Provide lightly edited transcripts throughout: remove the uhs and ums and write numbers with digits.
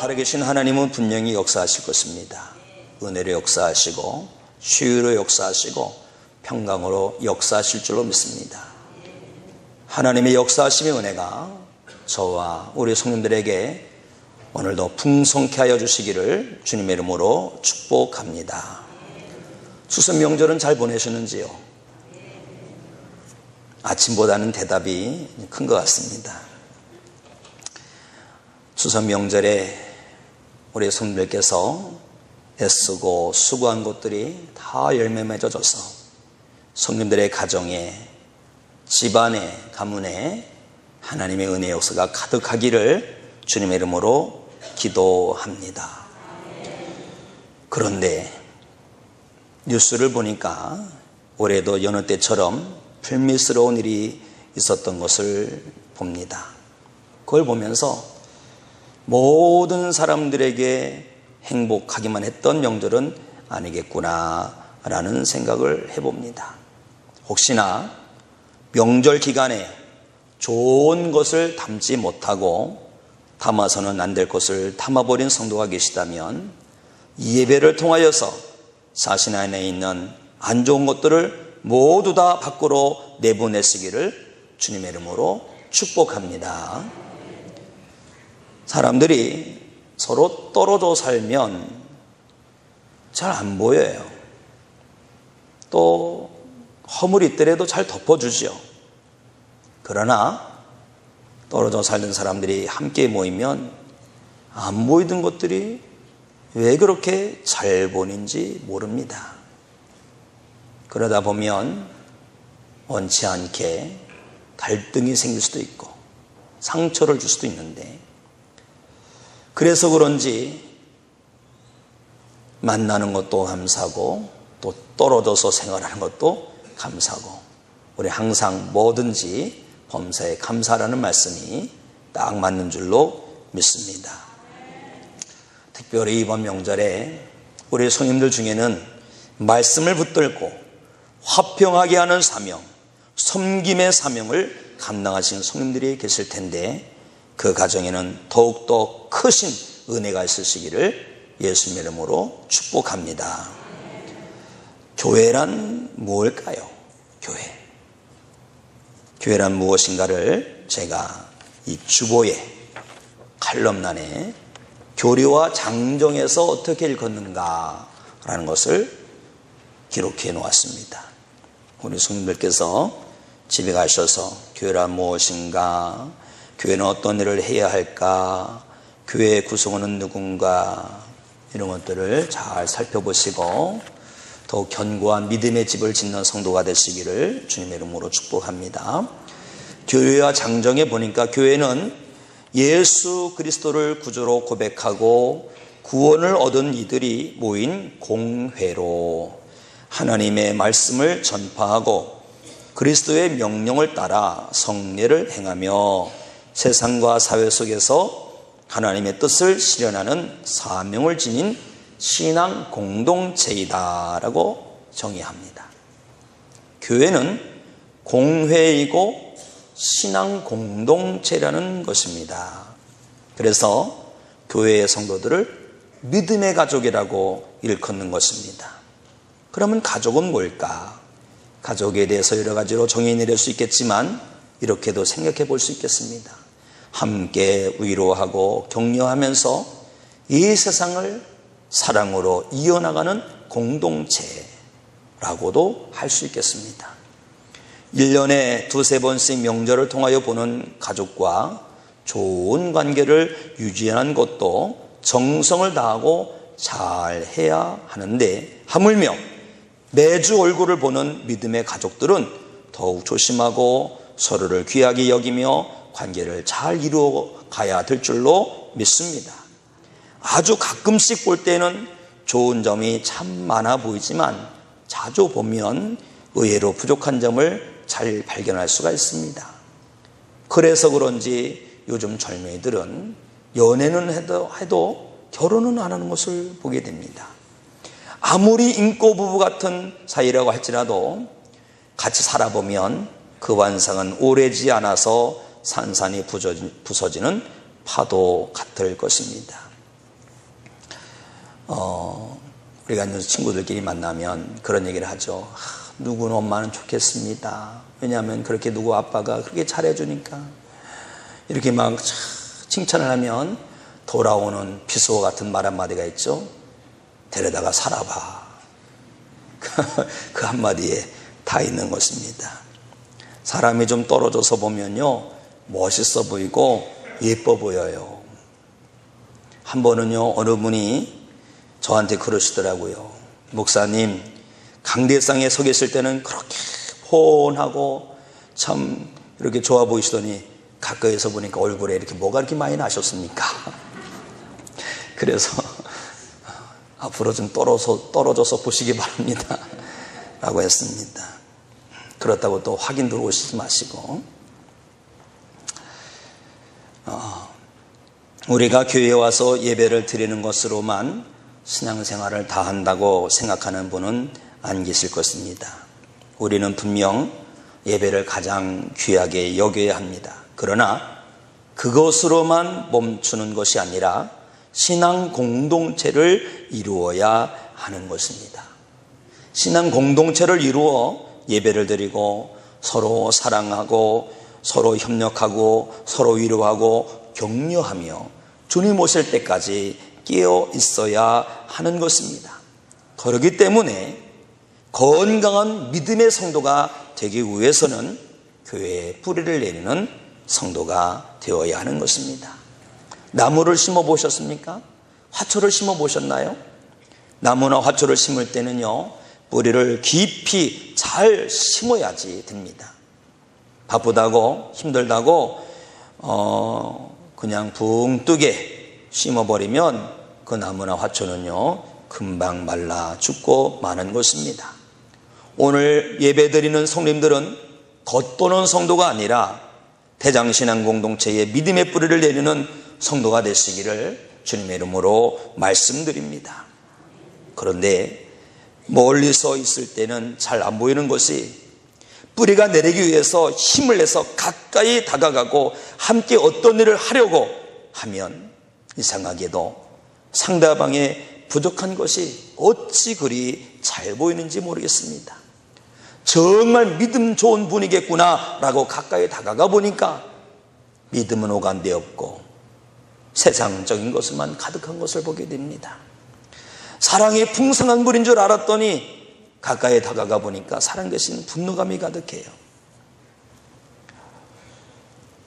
살아계신 하나님은 분명히 역사하실 것입니다. 은혜로 역사하시고 치유로 역사하시고 평강으로 역사하실 줄로 믿습니다. 하나님의 역사하심의 은혜가 저와 우리 성도들에게 오늘도 풍성케 하여 주시기를 주님의 이름으로 축복합니다. 추석 명절은 잘 보내셨는지요? 아침보다는 대답이 큰 것 같습니다. 추석 명절에 우리 성도들께서 애쓰고 수고한 것들이 다 열매 맺어져서 성도들의 가정에, 집안에, 가문에 하나님의 은혜 역사가 가득하기를 주님의 이름으로 기도합니다. 그런데 뉴스를 보니까 올해도 여느 때처럼 불미스러운 일이 있었던 것을 봅니다. 그걸 보면서 모든 사람들에게 행복하기만 했던 명절은 아니겠구나라는 생각을 해봅니다. 혹시나 명절 기간에 좋은 것을 담지 못하고 담아서는 안 될 것을 담아버린 성도가 계시다면 이 예배를 통하여서 자신 안에 있는 안 좋은 것들을 모두 다 밖으로 내보내시기를 주님의 이름으로 축복합니다. 사람들이 서로 떨어져 살면 잘 안 보여요. 또 허물이 있더라도 잘 덮어주지요. 그러나 떨어져 살던 사람들이 함께 모이면 안 보이던 것들이 왜 그렇게 잘 보이는지 모릅니다. 그러다 보면 원치 않게 갈등이 생길 수도 있고 상처를 줄 수도 있는데, 그래서 그런지 만나는 것도 감사하고 또 떨어져서 생활하는 것도 감사하고, 우리 항상 뭐든지 범사에 감사라는 말씀이 딱 맞는 줄로 믿습니다. 특별히 이번 명절에 우리 성님들 중에는 말씀을 붙들고 화평하게 하는 사명, 섬김의 사명을 감당하시는 성님들이 계실 텐데, 그 가정에는 더욱더 크신 은혜가 있으시기를 예수님의 이름으로 축복합니다. 교회란 무엇일까요? 교회란 무엇인가를 제가 이 주보에 칼럼란에 교리와 장정에서 어떻게 읽었는가라는 것을 기록해 놓았습니다. 우리 성도들께서 집에 가셔서 교회란 무엇인가, 교회는 어떤 일을 해야 할까, 교회의 구성원은 누군가, 이런 것들을 잘 살펴보시고 더욱 견고한 믿음의 집을 짓는 성도가 되시기를 주님의 이름으로 축복합니다. 교회와 장정에 보니까 교회는 예수 그리스도를 구주로 고백하고 구원을 얻은 이들이 모인 공회로 하나님의 말씀을 전파하고 그리스도의 명령을 따라 성례를 행하며 세상과 사회 속에서 하나님의 뜻을 실현하는 사명을 지닌 신앙 공동체이다라고 정의합니다. 교회는 공회이고 신앙 공동체라는 것입니다. 그래서 교회의 성도들을 믿음의 가족이라고 일컫는 것입니다. 그러면 가족은 뭘까? 가족에 대해서 여러 가지로 정의 내릴 수 있겠지만 이렇게도 생각해 볼 수 있겠습니다. 함께 위로하고 격려하면서 이 세상을 사랑으로 이어나가는 공동체라고도 할 수 있겠습니다. 1년에 두세 번씩 명절을 통하여 보는 가족과 좋은 관계를 유지하는 것도 정성을 다하고 잘 해야 하는데, 하물며 매주 얼굴을 보는 믿음의 가족들은 더욱 조심하고 서로를 귀하게 여기며 관계를 잘 이루어 가야 될 줄로 믿습니다. 아주 가끔씩 볼 때는 좋은 점이 참 많아 보이지만 자주 보면 의외로 부족한 점을 잘 발견할 수가 있습니다. 그래서 그런지 요즘 젊은이들은 연애는 해도 결혼은 안 하는 것을 보게 됩니다. 아무리 인고 부부 같은 사이라고 할지라도 같이 살아보면 그 완성은 오래지 않아서 산산이 부서지는 파도 같을 것입니다. 우리가 이제 친구들끼리 만나면 그런 얘기를 하죠. 누구는 엄마는 좋겠습니다. 왜냐하면 그렇게 누구 아빠가 그렇게 잘해주니까. 이렇게 막 칭찬을 하면 돌아오는 비수와 같은 말 한마디가 있죠. 데려다가 살아봐. 그 한마디에 다 있는 것입니다. 사람이 좀 떨어져서 보면요, 멋있어 보이고 예뻐 보여요. 한 번은요, 어느 분이 저한테 그러시더라고요. 목사님, 강대상에 서 계실 때는 그렇게 폰하고 참 이렇게 좋아 보이시더니 가까이서 보니까 얼굴에 이렇게 뭐가 이렇게 많이 나셨습니까? 그래서 앞으로 좀 떨어져서 보시기 바랍니다 라고 했습니다. 그렇다고 또 확인 들어오시지 마시고, 우리가 교회에 와서 예배를 드리는 것으로만 신앙생활을 다 한다고 생각하는 분은 안 계실 것입니다. 우리는 분명 예배를 가장 귀하게 여겨야 합니다. 그러나 그것으로만 멈추는 것이 아니라 신앙 공동체를 이루어야 하는 것입니다. 신앙 공동체를 이루어 예배를 드리고 서로 사랑하고 서로 협력하고 서로 위로하고 격려하며 주님 오실 때까지 깨어 있어야 하는 것입니다. 그렇기 때문에 건강한 믿음의 성도가 되기 위해서는 교회에 뿌리를 내리는 성도가 되어야 하는 것입니다. 나무를 심어 보셨습니까? 화초를 심어 보셨나요? 나무나 화초를 심을 때는요, 뿌리를 깊이 잘 심어야지 됩니다. 바쁘다고 힘들다고 그냥 붕 뜨게 심어버리면 그 나무나 화초는요, 금방 말라 죽고 마는 것입니다. 오늘 예배드리는 성님들은 겉도는 성도가 아니라 대장신앙 공동체의 믿음의 뿌리를 내리는 성도가 되시기를 주님의 이름으로 말씀드립니다. 그런데 멀리서 있을 때는 잘 안 보이는 것이, 뿌리가 내리기 위해서 힘을 내서 가까이 다가가고 함께 어떤 일을 하려고 하면 이상하게도 상대방의 부족한 것이 어찌 그리 잘 보이는지 모르겠습니다. 정말 믿음 좋은 분이겠구나 라고 가까이 다가가 보니까 믿음은 오간데 없고 세상적인 것을만 가득한 것을 보게 됩니다. 사랑이 풍성한 분인 줄 알았더니 가까이 다가가 보니까 사랑 대신 분노감이 가득해요.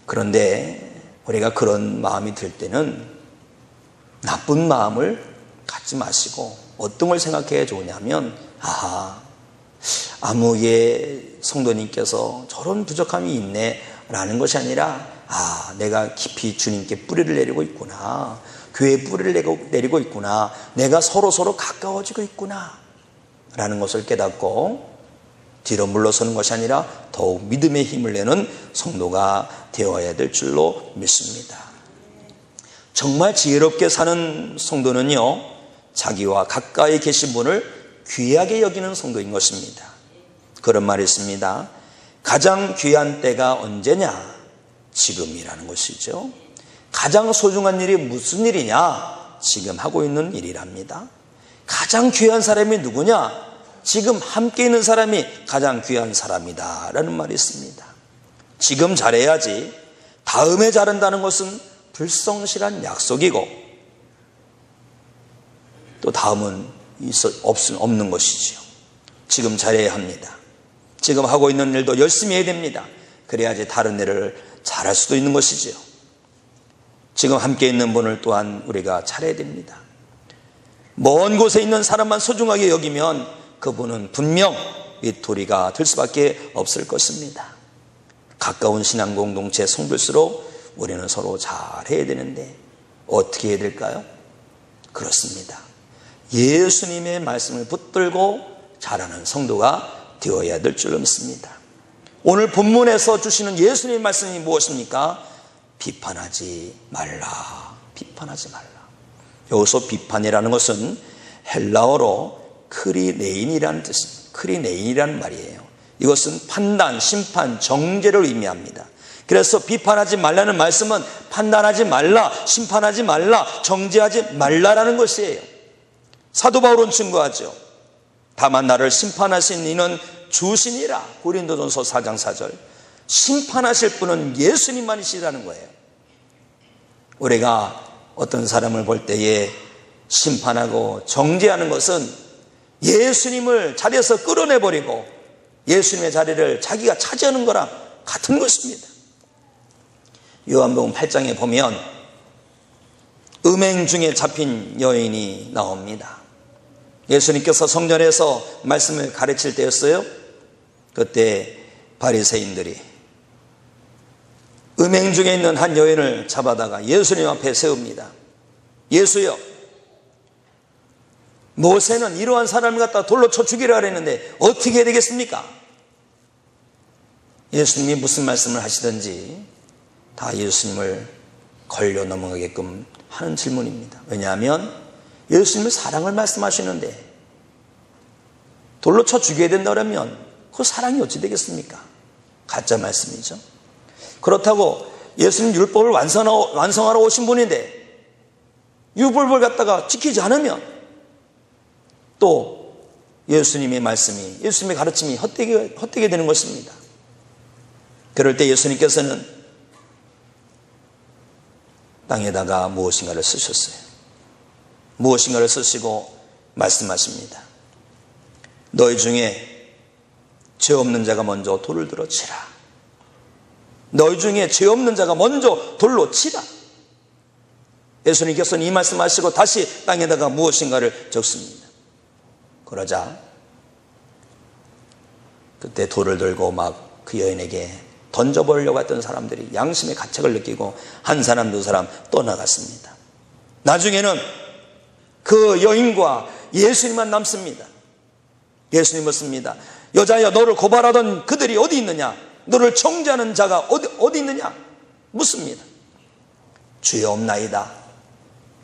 그런데 우리가 그런 마음이 들 때는 나쁜 마음을 갖지 마시고 어떤 걸 생각해야 좋으냐면, 아무의 성도님께서 저런 부족함이 있네 라는 것이 아니라, 내가 깊이 주님께 뿌리를 내리고 있구나, 교회에 뿌리를 내리고 있구나, 내가 서로 가까워지고 있구나 라는 것을 깨닫고 뒤로 물러서는 것이 아니라 더욱 믿음의 힘을 내는 성도가 되어야 될 줄로 믿습니다. 정말 지혜롭게 사는 성도는요, 자기와 가까이 계신 분을 귀하게 여기는 성도인 것입니다. 그런 말이 있습니다. 가장 귀한 때가 언제냐? 지금이라는 것이죠. 가장 소중한 일이 무슨 일이냐? 지금 하고 있는 일이랍니다. 가장 귀한 사람이 누구냐? 지금 함께 있는 사람이 가장 귀한 사람이다 라는 말이 있습니다. 지금 잘해야지 다음에 잘한다는 것은 불성실한 약속이고, 또 다음은 없는 것이지요. 지금 잘해야 합니다. 지금 하고 있는 일도 열심히 해야 됩니다. 그래야지 다른 일을 잘할 수도 있는 것이지요. 지금 함께 있는 분을 또한 우리가 잘해야 됩니다. 먼 곳에 있는 사람만 소중하게 여기면 그분은 분명 외톨이가 될 수밖에 없을 것입니다. 가까운 신앙 공동체 성도일수록 우리는 서로 잘해야 되는데 어떻게 해야 될까요? 그렇습니다. 예수님의 말씀을 붙들고 자라는 성도가 되어야 될 줄로 믿습니다. 오늘 본문에서 주시는 예수님의 말씀이 무엇입니까? 비판하지 말라. 비판하지 말라. 여기서 비판이라는 것은 헬라어로 크리네인이라는 뜻입니다. 크리네인이라는 말이에요. 이것은 판단, 심판, 정죄를 의미합니다. 그래서 비판하지 말라는 말씀은 판단하지 말라, 심판하지 말라, 정죄하지 말라라는 것이에요. 사도 바울은 증거하죠. 다만 나를 심판하신 이는 주시니라. 고린도전서 4장 4절. 심판하실 분은 예수님만이시라는 거예요. 우리가 어떤 사람을 볼 때에 심판하고 정죄하는 것은 예수님을 자리에서 끌어내버리고 예수님의 자리를 자기가 차지하는 거랑 같은 것입니다. 요한복음 8장에 보면 음행 중에 잡힌 여인이 나옵니다. 예수님께서 성전에서 말씀을 가르칠 때였어요. 그때 바리새인들이 음행 중에 있는 한 여인을 잡아다가 예수님 앞에 세웁니다. 예수여, 모세는 이러한 사람을 갖다 돌로 쳐 죽이라 그랬는데 어떻게 해야 되겠습니까? 예수님이 무슨 말씀을 하시든지 다 예수님을 걸려 넘어가게끔 하는 질문입니다. 왜냐하면 예수님은 사랑을 말씀하시는데 돌로 쳐 죽여야 된다면 그 사랑이 어찌 되겠습니까? 가짜 말씀이죠. 그렇다고 예수님 율법을 완성하러 오신 분인데 율법을 갖다가 지키지 않으면 또 예수님의 말씀이, 예수님의 가르침이 헛되게 되는 것입니다. 그럴 때 예수님께서는 땅에다가 무엇인가를 쓰셨어요. 무엇인가를 쓰시고 말씀하십니다. 너희 중에 죄 없는 자가 먼저 돌을 들어 치라. 너희 중에 죄 없는 자가 먼저 돌로 치라. 예수님께서는 이 말씀하시고 다시 땅에다가 무엇인가를 적습니다. 그러자 그때 돌을 들고 막 그 여인에게 던져버리려고 했던 사람들이 양심의 가책을 느끼고 한 사람 두 사람 떠나갔습니다. 나중에는 그 여인과 예수님만 남습니다. 예수님 묻습니다. 여자여, 너를 고발하던 그들이 어디 있느냐? 너를 정죄하는 자가 어디 있느냐? 묻습니다. 주여 없나이다.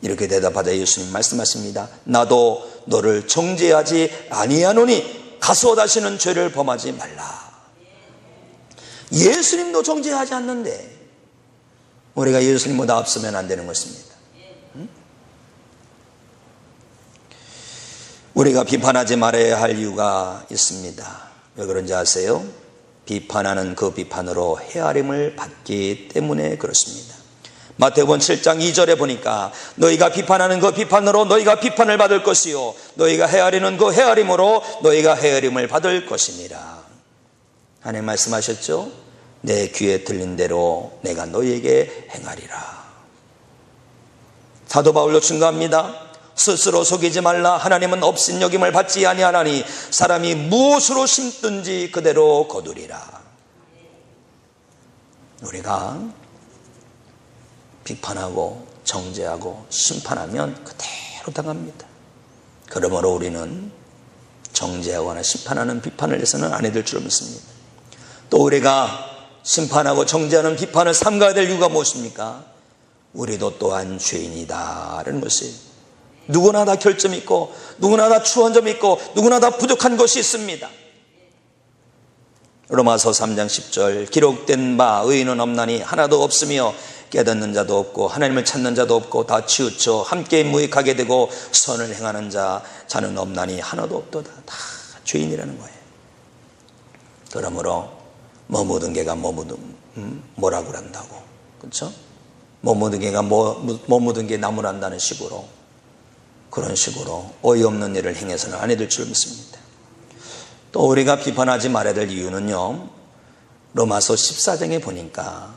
이렇게 대답하자 예수님 말씀하십니다. 나도 너를 정죄하지 아니하노니 가서 다시는 죄를 범하지 말라. 예수님도 정죄하지 않는데 우리가 예수님보다 앞서면 안 되는 것입니다. 우리가 비판하지 말아야 할 이유가 있습니다. 왜 그런지 아세요? 비판하는 그 비판으로 헤아림을 받기 때문에 그렇습니다. 마태복음 7장 2절에 보니까 너희가 비판하는 그 비판으로 너희가 비판을 받을 것이요 너희가 헤아리는 그 헤아림으로 너희가 헤아림을 받을 것이니라. 하나님 말씀하셨죠? 내 귀에 들린 대로 내가 너희에게 행하리라. 사도 바울도 증거합니다. 스스로 속이지 말라. 하나님은 업신여김을 받지 아니하나니 사람이 무엇으로 심든지 그대로 거두리라. 우리가 비판하고 정죄하고 심판하면 그대로 당합니다. 그러므로 우리는 정죄하거나 심판하는 비판을 해서는 안 해야 줄 믿습니다. 또 우리가 심판하고 정죄하는 비판을 삼가야 될 이유가 무엇입니까? 우리도 또한 죄인이다라는 것이에요. 누구나 다 결점이 있고 누구나 다 추한 점이 있고 누구나 다 부족한 것이 있습니다. 로마서 3장 10절 기록된 바 의인은 없나니 하나도 없으며 깨닫는 자도 없고 하나님을 찾는 자도 없고 다 치우쳐 함께 무익하게 되고 선을 행하는 자는 없나니 하나도 없도다. 다 죄인이라는 거예요. 그러므로 뭐 묻은 개가 뭐라 그런다고, 그렇죠? 뭐 묻은 개가 뭐 묻은 게 나무란다는 식으로 그런 식으로 어이없는 일을 행해서는 안 해야 줄 믿습니다. 또 우리가 비판하지 말아야 될 이유는요, 로마서 14장에 보니까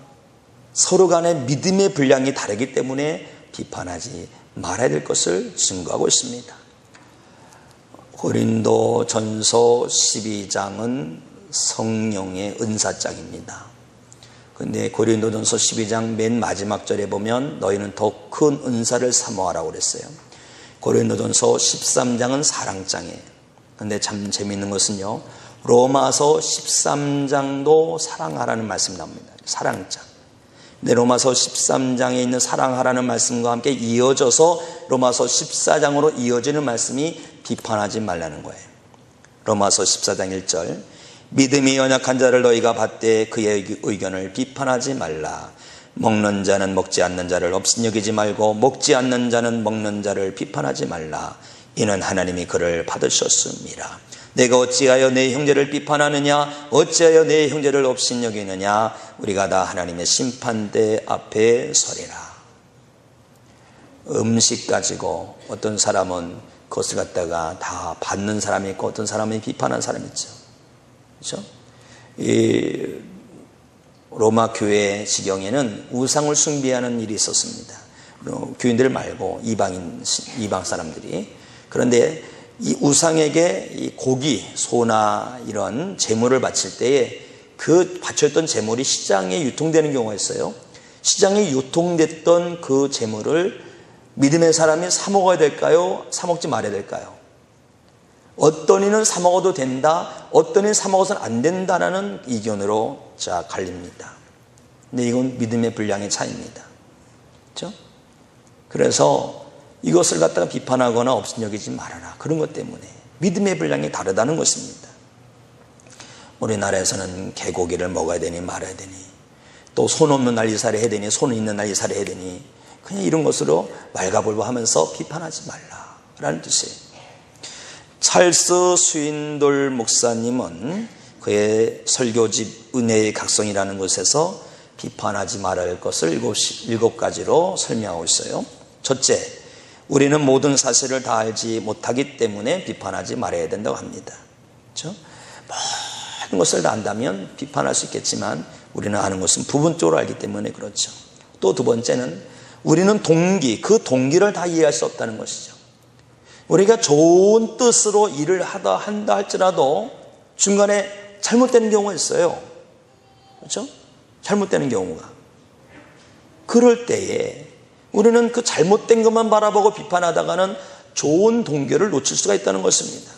서로 간의 믿음의 분량이 다르기 때문에 비판하지 말아야 될 것을 증거하고 있습니다. 고린도 전서 12장은 성령의 은사장입니다. 근데 고린도전서 12장 맨 마지막 절에 보면 너희는 더 큰 은사를 사모하라고 그랬어요. 고린도전서 13장은 사랑장이에요. 근데 참 재미있는 것은요, 로마서 13장도 사랑하라는 말씀이 나옵니다. 사랑장. 근데 로마서 13장에 있는 사랑하라는 말씀과 함께 이어져서 로마서 14장으로 이어지는 말씀이 비판하지 말라는 거예요. 로마서 14장 1절 믿음이 연약한 자를 너희가 받되 그의 의견을 비판하지 말라. 먹는 자는 먹지 않는 자를 업신여기지 말고 먹지 않는 자는 먹는 자를 비판하지 말라. 이는 하나님이 그를 받으셨습니다. 내가 어찌하여 내 형제를 비판하느냐, 어찌하여 내 형제를 업신여기느냐, 우리가 다 하나님의 심판대 앞에 서리라. 음식 가지고 어떤 사람은 그것을 갖다가 다 받는 사람이 있고 어떤 사람이 비판하는 사람이 있죠. 그렇죠? 이 로마 교회 지경에는 우상을 숭배하는 일이 있었습니다. 교인들 말고 이방 사람들이. 그런데 이 우상에게 이 고기, 소나 이런 제물을 바칠 때에 그 바쳤던 제물이 시장에 유통되는 경우가 있어요. 시장에 유통됐던 그 제물을 믿음의 사람이 사 먹어야 될까요? 사 먹지 말아야 될까요? 어떤 이는 사 먹어도 된다, 어떤 이는 사 먹어서는 안 된다라는 의견으로 갈립니다. 근데 이건 믿음의 분량의 차이입니다. 그렇죠? 그래서 이것을 갖다가 비판하거나 업신여기지 말아라. 그런 것 때문에 믿음의 분량이 다르다는 것입니다. 우리나라에서는 개고기를 먹어야 되니 말아야 되니, 또 손 없는 날 이사를 해야 되니 손 있는 날 이사를 해야 되니, 그냥 이런 것으로 말가불부하면서 비판하지 말라라는 뜻이에요. 찰스 스윈돌 목사님은 그의 설교집 은혜의 각성이라는 곳에서 비판하지 말아야 할 것을 7가지로 설명하고 있어요. 첫째, 우리는 모든 사실을 다 알지 못하기 때문에 비판하지 말아야 된다고 합니다. 그렇죠? 모든 것을 다 안다면 비판할 수 있겠지만 우리는 아는 것은 부분적으로 알기 때문에 그렇죠. 또 두 번째는 우리는 그 동기를 다 이해할 수 없다는 것이죠. 우리가 좋은 뜻으로 일을 한다 할지라도 중간에 잘못되는 경우가 있어요. 그렇죠? 잘못되는 경우가. 그럴 때에 우리는 그 잘못된 것만 바라보고 비판하다가는 좋은 동기를 놓칠 수가 있다는 것입니다.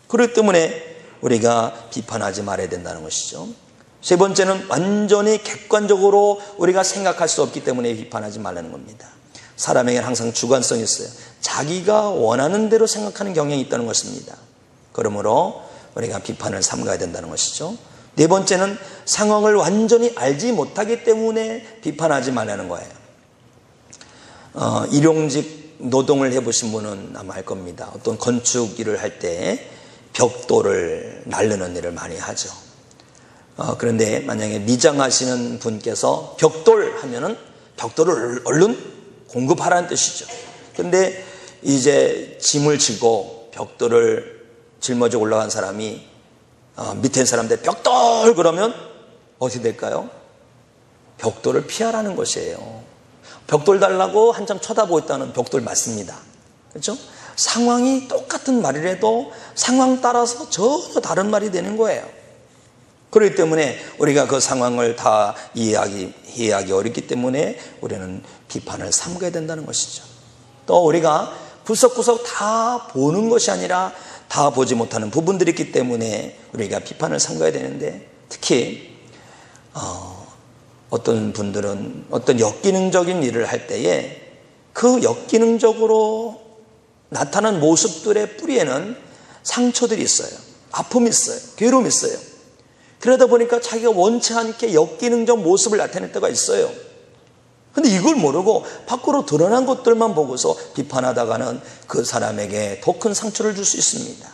그렇기 때문에 우리가 비판하지 말아야 된다는 것이죠. 세 번째는 완전히 객관적으로 우리가 생각할 수 없기 때문에 비판하지 말라는 겁니다. 사람에게는 항상 주관성이 있어요. 자기가 원하는 대로 생각하는 경향이 있다는 것입니다. 그러므로 우리가 비판을 삼가야 된다는 것이죠. 네 번째는 상황을 완전히 알지 못하기 때문에 비판하지 말라는 거예요. 일용직 노동을 해보신 분은 아마 알 겁니다. 어떤 건축 일을 할 때 벽돌을 날르는 일을 많이 하죠. 그런데 만약에 미장하시는 분께서 벽돌 하면은 벽돌을 얼른 공급하라는 뜻이죠. 그런데 이제 짐을 지고 벽돌을 짊어지고 올라간 사람이 밑에 사람들 벽돌 그러면 어떻게 될까요? 벽돌을 피하라는 것이에요. 벽돌 달라고 한참 쳐다보고 있다는 벽돌 맞습니다. 그렇죠? 상황이 똑같은 말이라도 상황 따라서 전혀 다른 말이 되는 거예요. 그렇기 때문에 우리가 그 상황을 다 이해하기 어렵기 때문에 우리는 비판을 삼가야 된다는 것이죠. 또 우리가 구석구석 다 보는 것이 아니라 다 보지 못하는 부분들이 있기 때문에 우리가 비판을 삼가야 되는데, 특히 어떤 분들은 어떤 역기능적인 일을 할 때에 그 역기능적으로 나타난 모습들의 뿌리에는 상처들이 있어요. 아픔이 있어요. 괴로움이 있어요. 그러다 보니까 자기가 원치 않게 역기능적 모습을 나타낼 때가 있어요. 그런데 이걸 모르고 밖으로 드러난 것들만 보고서 비판하다가는 그 사람에게 더 큰 상처를 줄 수 있습니다.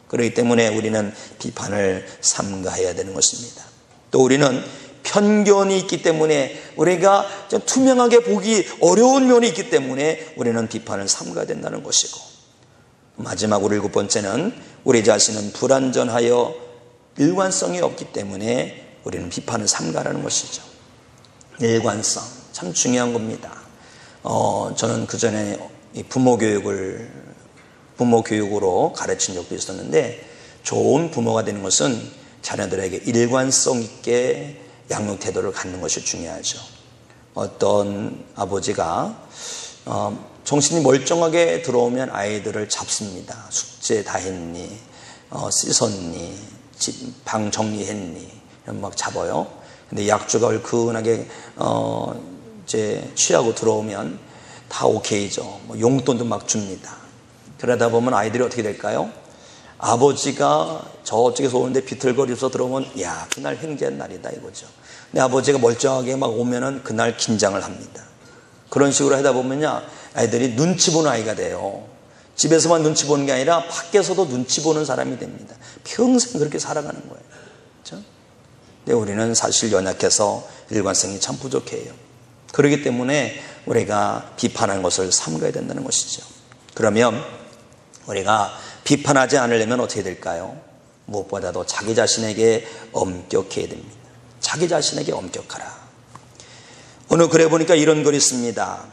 그렇기 때문에 우리는 비판을 삼가해야 되는 것입니다. 또 우리는 편견이 있기 때문에 우리가 좀 투명하게 보기 어려운 면이 있기 때문에 우리는 비판을 삼가야 된다는 것이고, 마지막으로 7번째는 우리 자신은 불완전하여 일관성이 없기 때문에 우리는 비판을 삼가라는 것이죠. 일관성 참 중요한 겁니다. 저는 그 전에 부모 교육으로 가르친 적도 있었는데, 좋은 부모가 되는 것은 자녀들에게 일관성 있게 양육 태도를 갖는 것이 중요하죠. 어떤 아버지가 정신이 멀쩡하게 들어오면 아이들을 잡습니다. 숙제 다 했니? 씻었니? 방 정리했니? 이런 막 잡아요. 근데 약주가 얼큰하게 이제 취하고 들어오면 다 오케이죠. 뭐 용돈도 막 줍니다. 그러다 보면 아이들이 어떻게 될까요? 아버지가 저쪽에서 오는데 비틀거리면서 들어오면 야, 그날 행제한 날이다 이거죠. 근데 아버지가 멀쩡하게 막 오면은 그날 긴장을 합니다. 그런 식으로 하다 보면요, 아이들이 눈치 보는 아이가 돼요. 집에서만 눈치 보는 게 아니라 밖에서도 눈치 보는 사람이 됩니다. 평생 그렇게 살아가는 거예요. 그렇죠? 근데 우리는 사실 연약해서 일관성이 참 부족해요. 그렇기 때문에 우리가 비판하는 것을 삼가야 된다는 것이죠. 그러면 우리가 비판하지 않으려면 어떻게 될까요? 무엇보다도 자기 자신에게 엄격해야 됩니다. 자기 자신에게 엄격하라. 어느 글에 보니까 이런 글이 있습니다.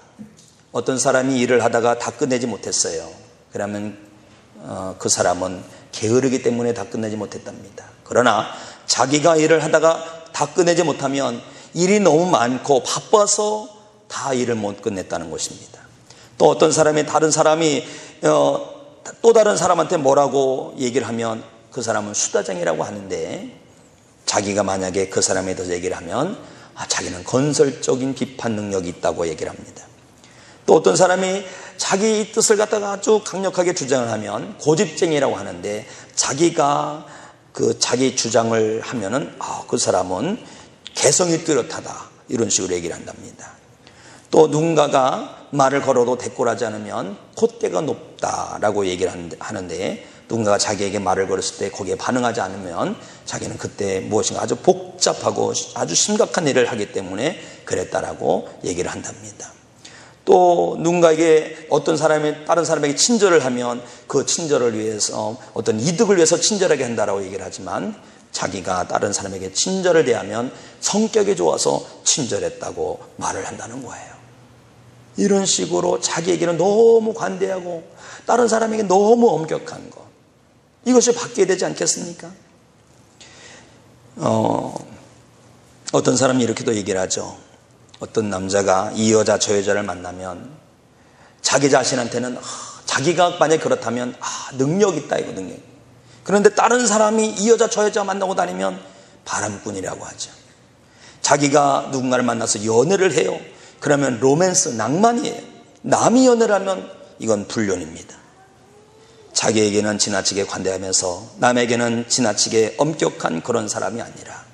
어떤 사람이 일을 하다가 다 끝내지 못했어요. 그러면 그 사람은 게으르기 때문에 다 끝내지 못했답니다. 그러나 자기가 일을 하다가 다 끝내지 못하면 일이 너무 많고 바빠서 다 일을 못 끝냈다는 것입니다. 또 어떤 사람이 다른 사람이 또 다른 사람한테 뭐라고 얘기를 하면 그 사람은 수다쟁이라고 하는데, 자기가 만약에 그 사람에 대해서 얘기를 하면 자기는 건설적인 비판 능력이 있다고 얘기를 합니다. 또 어떤 사람이 자기 뜻을 갖다가 아주 강력하게 주장을 하면 고집쟁이라고 하는데, 자기가 자기 주장을 하면은 그 사람은 개성이 뚜렷하다, 이런 식으로 얘기를 한답니다. 또 누군가가 말을 걸어도 대꾸하지 않으면 콧대가 높다라고 얘기를 하는데, 누군가가 자기에게 말을 걸었을 때 거기에 반응하지 않으면 자기는 그때 무엇인가 아주 복잡하고 아주 심각한 일을 하기 때문에 그랬다라고 얘기를 한답니다. 또 누군가에게 어떤 사람이 다른 사람에게 친절을 하면 그 친절을 위해서 어떤 이득을 위해서 친절하게 한다라고 얘기를 하지만, 자기가 다른 사람에게 친절을 대하면 성격이 좋아서 친절했다고 말을 한다는 거예요. 이런 식으로 자기에게는 너무 관대하고 다른 사람에게 너무 엄격한 것, 이것이 바뀌어야 되지 않겠습니까? 어떤 사람이 이렇게도 얘기를 하죠. 어떤 남자가 이 여자 저 여자를 만나면 자기 자신한테는 자기가 만약에 그렇다면 능력 있다, 이거 능력. 그런데 다른 사람이 이 여자 저 여자 만나고 다니면 바람꾼이라고 하죠. 자기가 누군가를 만나서 연애를 해요. 그러면 로맨스, 낭만이에요. 남이 연애를 하면 이건 불륜입니다. 자기에게는 지나치게 관대하면서 남에게는 지나치게 엄격한 그런 사람이 아니라,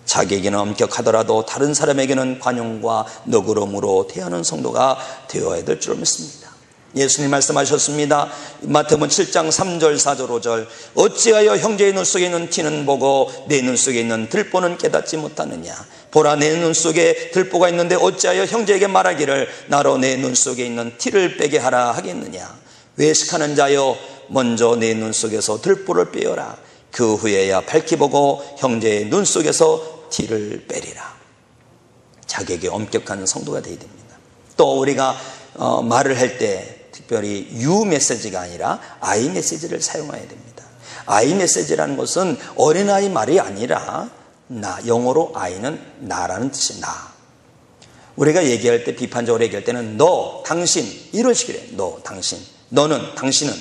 자기에게는 엄격하더라도 다른 사람에게는 관용과 너그러움으로 대하는 성도가 되어야 될 줄 믿습니다. 예수님 말씀하셨습니다. 마태복음 7장 3절 4절 5절 어찌하여 형제의 눈 속에 있는 티는 보고 내 눈 속에 있는 들보는 깨닫지 못하느냐. 보라, 내 눈 속에 들보가 있는데 어찌하여 형제에게 말하기를 나로 내 눈 속에 있는 티를 빼게 하라 하겠느냐. 외식하는 자여, 먼저 내 눈 속에서 들보를 빼어라. 그 후에야 밝히 보고 형제의 눈 속에서 티를 빼리라. 자기에게 엄격한 성도가 되어야 됩니다. 또 우리가 말을 할 때 특별히 you 메시지가 아니라 I 메시지를 사용해야 됩니다. I 메시지라는 것은 어린아이 말이 아니라 영어로 I는 나라는 뜻이 나. 우리가 얘기할 때, 비판적으로 얘기할 때는 너, 당신, 이런 식이래요. 너, 당신, 너는, 당신은,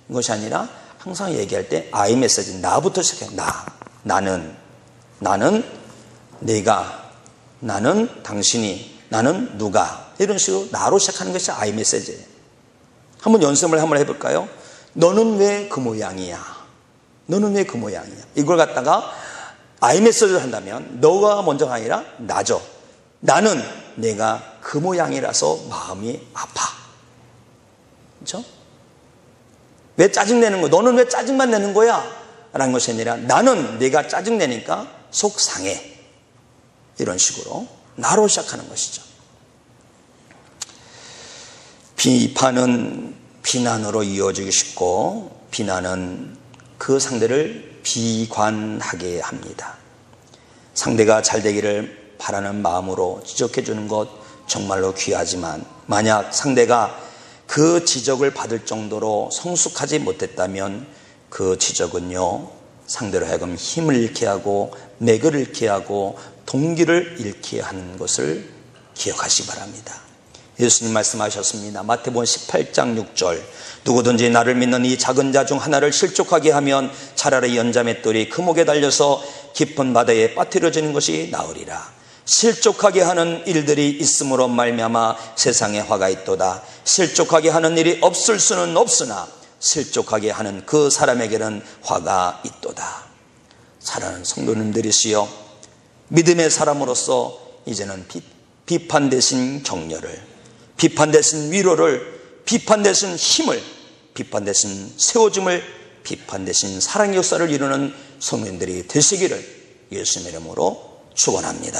이것이 아니라 항상 얘기할 때 I 메시지, 나부터 시작해요. 나는, 내가, 나는, 당신이, 나는 누가, 이런 식으로 나로 시작하는 것이 I 메시지예요. 한번 연습을 한번 해볼까요? 너는 왜 그 모양이야? 너는 왜 그 모양이야? 이걸 갖다가 I 메시지를 한다면 너가 먼저가 아니라 나죠. 나는 내가 그 모양이라서 마음이 아파. 그렇죠? 왜 짜증내는 거야? 너는 왜 짜증만 내는 거야? 라는 것이 아니라 나는 내가 짜증내니까 속 상해. 이런 식으로 나로 시작하는 것이죠. 비판은 비난으로 이어지기 쉽고, 비난은 그 상대를 비관하게 합니다. 상대가 잘 되기를 바라는 마음으로 지적해 주는 것 정말로 귀하지만, 만약 상대가 그 지적을 받을 정도로 성숙하지 못했다면 그 지적은요, 상대로 하여금 힘을 잃게 하고 맥을 잃게 하고 동기를 잃게 하는 것을 기억하시기 바랍니다. 예수님 말씀하셨습니다. 마태복음 18장 6절 누구든지 나를 믿는 이 작은 자 중 하나를 실족하게 하면 차라리 연자맷돌이 그 목에 달려서 깊은 바다에 빠뜨려지는 것이 나으리라. 실족하게 하는 일들이 있음으로 말미암아 세상에 화가 있도다. 실족하게 하는 일이 없을 수는 없으나 실족하게 하는 그 사람에게는 화가 있도다. 사랑하는 성도님들이시여, 믿음의 사람으로서 이제는 비판 대신 격려를, 비판 대신 위로를, 비판 대신 힘을 비판 대신 세워짐을, 비판 대신 사랑의 역사를 이루는 성도님들이 되시기를 예수님의 이름으로 축원합니다.